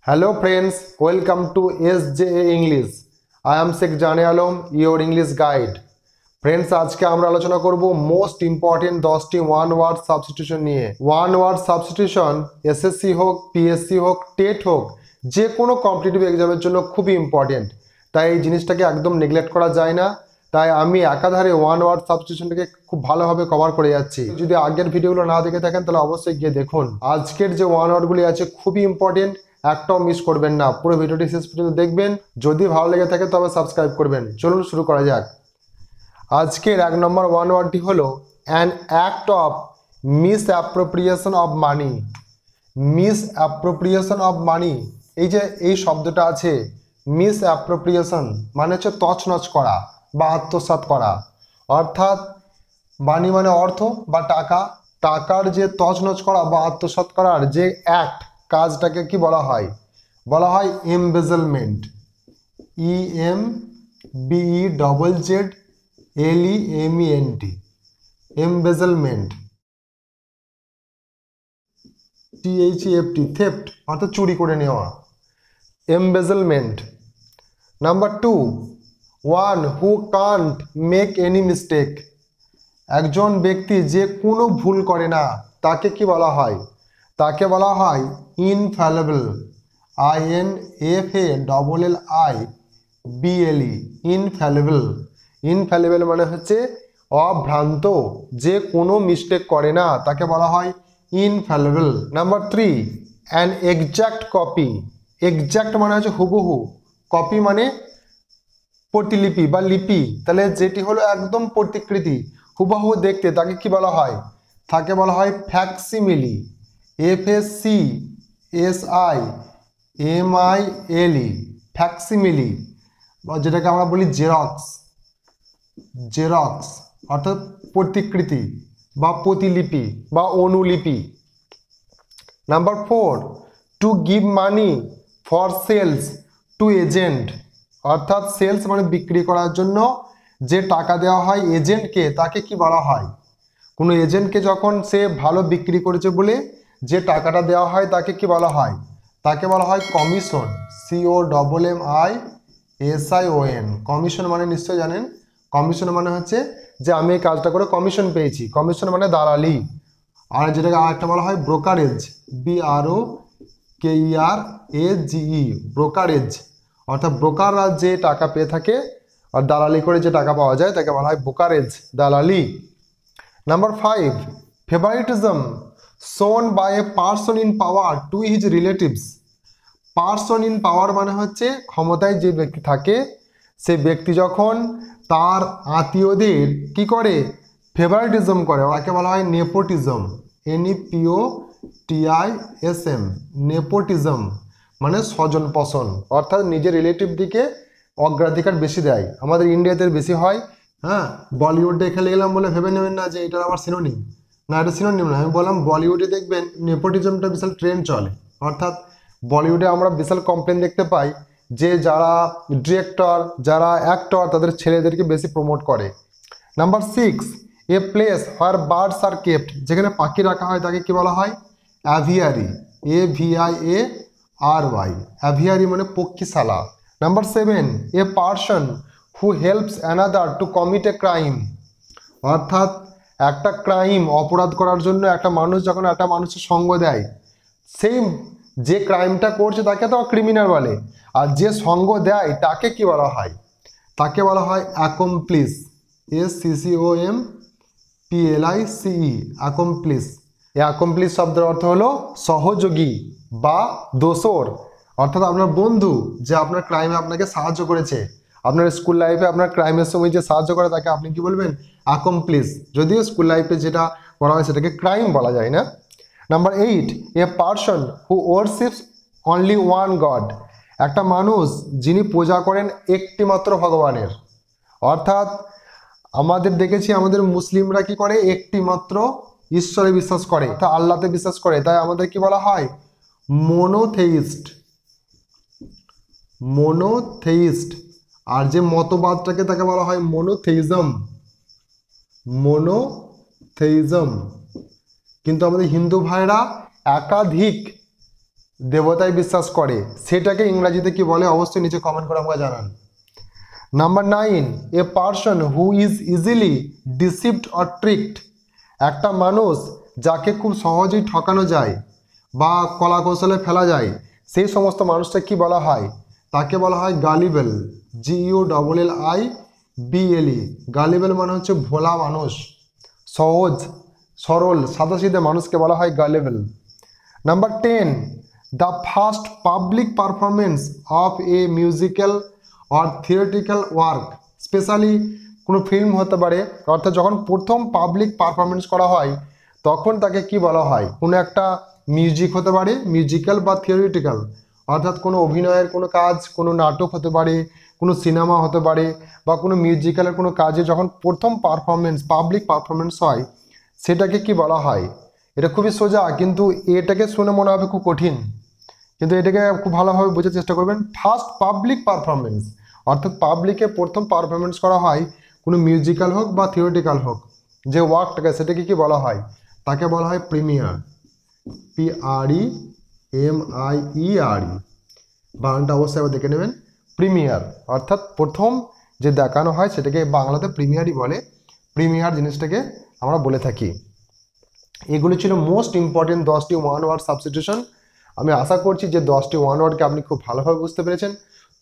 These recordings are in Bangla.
Hello friends, welcome to SJA English. I am Sheikh Jane Alam, your English guide. Friends, আজকে আমরা আলোচনা করব মোস্ট ইম্পর্টেন্ট 10টি ওয়ান ওয়ার্ড সাবস্টিটিউশন নিয়ে। ওয়ান ওয়ার্ড সাবস্টিটিউশন এসএসসি হোক, পিএসসি হোক, টেট হোক, যে কোনো কম্পিটিটিভ এক্সামের জন্য খুবই ইম্পর্টেন্ট। তাই এই জিনিসটাকে একদম নেগলেক্ট করা যায় না। তাই আমি একাধারে ওয়ান ওয়ার্ড সাবস্টিটিউশনটাকে খুব ভালোভাবে কভার করে যাচ্ছি। যদি আগের ভিডিওগুলো না দেখে থাকেন তাহলে অবশ্যই গিয়ে দেখুন। আজকের যে ওয়ান ওয়ার্ডগুলি আছে খুবই ইম্পর্টেন্ট, একটাও মিস করবেন না। পুরো ভিডিওটি শেষ পর্যন্ত দেখবেন। যদি ভালো লেগে থাকে তবে সাবস্ক্রাইব করবেন। চলুন শুরু করা যাক। আজকের 1 নম্বর ওয়ান ওয়ার্ডটি হলো an act of miss appropriation of money. Miss appropriation of money, এই যে এই শব্দটা আছে মিস অ্যাপ্রোপ্রিয়েশন মানে হচ্ছে তছনছ করা বা আত্মসাৎ করা। অর্থাৎ মানি মানে অর্থ বা টাকা, টাকার যে তছনছ করা বা আত্মসাৎ করার যে অ্যাক্ট, কাজটাকে কি বলা হয়? বলা হয় embezzlement. EMBEZZLEMENT, embezzlement. THEFT, theft অর্থাৎ চুরি করে নেওয়া, embezzlement. Number 2, one who can't make any mistake. একজন ব্যক্তি যে কোনো ভুল করে না তাকে কি বলা হয়? তাকে বলা হয় ইনফ্যালেবল। INFALLIBLE, ইনফ্যালেবল। ইনফ্যালেবল মানে হচ্ছে অভ্রান্ত, যে কোনো মিস্টেক করে না তাকে বলা হয় infallible. Number 3, an exact copy. Exact মানে হচ্ছে হুবহু, কপি মানে প্রতিলিপি বা লিপি। তাহলে যেটি হলো একদম প্রতিকৃতি, হুবহু দেখতে, তাকে কি বলা হয়? তাকে বলা হয় ফ্যাক্সিমিলি। FACSIMILE, ফ্যাক্সিমিলি, যেটাকে আমরা বলি জেরক্স। জেরক্স অর্থাৎ প্রতিকৃতি বা প্রতিলিপি বা অনুলিপি। Number 4, to give money for sales to agent. অর্থাৎ সেলস মানে বিক্রি করার জন্য যে টাকা দেওয়া হয় এজেন্টকে, তাকে কি বলা হয়? কোনো এজেন্টকে যখন সে ভালো বিক্রি করেছে বলে যে টাকাটা দেওয়া হয় তাকে কি বলা হয়? তাকে বলা হয় কমিশন। COMMISSION, কমিশন মানে নিশ্চয় জানেন। কমিশন মানে হচ্ছে যে আমি এই কাজটা করে কমিশন পেয়েছি। কমিশন মানে দালালি। আর যেটাকে আরেকটা বলা হয় ব্রোকারেজ, BROKERAGE, ব্রোকারেজ। অর্থাৎ ব্রোকাররা যে টাকা পেয়ে থাকে আর দালালি করে যে টাকা পাওয়া যায় তাকে বলা হয় ব্রোকারেজ, দালালি। Number 5, favouritism shown by a person in power to his relatives. Person in power মানে হচ্ছে ক্ষমতায় যে ব্যক্তি থাকে, সে ব্যক্তি যখন তার আত্মীয়দের কি করে? ফেভারিটিজম করে, তাকে বলা হয় নেপোটিজম। NEPOTISM, নেপোটিজম মানে স্বজন পোষণ। অর্থাৎ নিজের রিলেটিভ দিকে অগ্রাধিকার বেশি দেয়। আমাদের ইন্ডিয়াতে বেশি হয়। হ্যাঁ, বলিউডে খেলে গেলাম বলে ভেবে নেবেন না যে এটার আবার সিনোনিম। না, এটা সিনোনিম না। আমি বললাম বলিউডে দেখবেন নেপোটিজমটা বিশাল ট্রেন্ড চলে। অর্থাৎ বলিউডে আমরা বিশাল কমপ্লেন দেখতে পাই যে যারা ডিরেক্টর, যারা অ্যাক্টর, তাদের ছেলেদেরকে বেশি প্রমোট করে। Number 6, a place where birds are kept. যেখানে পাখি রাখা হয় তাকে কি বলা হয়? অ্যাভিয়ারি। AVIARY, অ্যাভিয়ারি মানে পক্ষীশালা। Number 7, a person who helps another to commit a crime. অর্থাৎ একটা ক্রাইম, অপরাধ করার জন্য একটা মানুষ যখন একটা মানুষের সঙ্গ দেয়, সেই যে ক্রাইমটা করছে তাকে তো ক্রিমিনাল বলে, আর যে সঙ্গ দেয় তাকে কি বলা হয়? তাকে বলা হয় অ্যাকমপ্লিস। ACCOMPLICE, accomplished. এই অ্যাকমপ্লিস শব্দের অর্থ হলো সহযোগী বা দোসর। অর্থাৎ আপনার বন্ধু যে আপনার ক্রাইমে আপনাকে সাহায্য করেছে, আপনার স্কুল লাইফে আপনার ক্রাইমের সময় যে সাহায্য করে তাকে আপনি কি বলবেন? অ্যাকমপ্লিস। যদিও স্কুল লাইফে যেটা বলা হয় সেটাকে ক্রাইম বলা যায় না। Number 8, a person who worships only one god. একটা মানুষ যিনি পূজা করেন একটি মাত্র ভগবানের। অর্থাৎ আমাদের দেখেছি আমাদের মুসলিমরা কি করে? একটি মাত্র ঈশ্বরে বিশ্বাস করে, তা আল্লাহতে বিশ্বাস করে। তাই আমাদের কি বলা হয়? মোনোথেইস্ট। মোনোথেইস্ট। আর যে মতবাদটাকে তাকে বলা হয় মোনোথেইজম। মোনোথেইজম। কিন্তু আমাদের হিন্দু ভাইরা একাধিক দেবতায় বিশ্বাস করে, সেটাকে ইংরাজিতে কি বলে অবশ্যই নিচে কমেন্ট করে আমাকে জানান। Number 9, A person who is easily deceived or ট্রিকড। একটা মানুষ যাকে খুব সহজেই ঠকানো যায় বা কলা কৌশলে ফেলা যায়, সেই সমস্ত মানুষটা কি বলা হয়? তাকে বলা হয় গালিবেল। GULLIBLE। গালিবেল মানে হচ্ছে ভোলা মানুষ, সহজ সরল সাদাসিধে মানুষকে বলা হয় gullible. Number 10, the first public performance of a musical or theoretical work, specially কোনো ফিল্ম হতে পারে, অর্থাৎ যখন প্রথম পাবলিক পারফরমেন্স করা হয় তখন তাকে কি বলা হয়? কোনো একটা মিউজিক হতে পারে, মিউজিক্যাল বা থিওরিটিক্যাল, অর্থাৎ কোনো অভিনয়ের কোনো কাজ, কোনো নাটক হতে পারে, কোনো সিনেমা হতে পারে, বা কোনো মিউজিক্যালের কোনো কাজে যখন প্রথম পারফরমেন্স পাবলিক পারফরমেন্স হয় সেটাকে কি বলা হয়? এটা খুবই সোজা, কিন্তু এটাকে শুনে মনে হবে খুব কঠিন, কিন্তু এটাকে খুব ভালোভাবে বোঝার চেষ্টা করবেন। ফার্স্ট পাবলিক পারফরমেন্স, অর্থাৎ পাবলিকে প্রথম পারফরমেন্স করা হয়, কোনো মিউজিক্যাল হোক বা থিওরিটিক্যাল হোক, যে ওয়ার্কটাকে সেটাকে কি বলা হয়? তাকে বলা হয় প্রিমিয়ার। PREMIERE, বানানটা অবশ্যই আবার দেখে নেবেন। প্রিমিয়ার অর্থাৎ প্রথম যে দেখানো হয় সেটাকে বাংলাতে প্রিমিয়ারই বলে, প্রিমিয়ার জিনিসটাকে আমরা বলে থাকি। এগুলো ছিল মোস্ট ইম্পর্টেন্ট 10টি ওয়ান ওয়ার্ড সাবস্টিটিউশন। আমি আশা করছি যে 10টি ওয়ান ওয়ার্ডকে আপনি খুব ভালোভাবে বুঝতে পেরেছেন।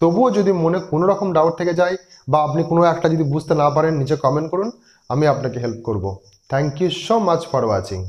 তবুও যদি মনে কোনো রকম ডাউট থেকে যায় বা আপনি কোনো একটা যদি বুঝতে না পারেন, নিচে কমেন্ট করুন, আমি আপনাকে হেল্প করব। Thank you so much for watching.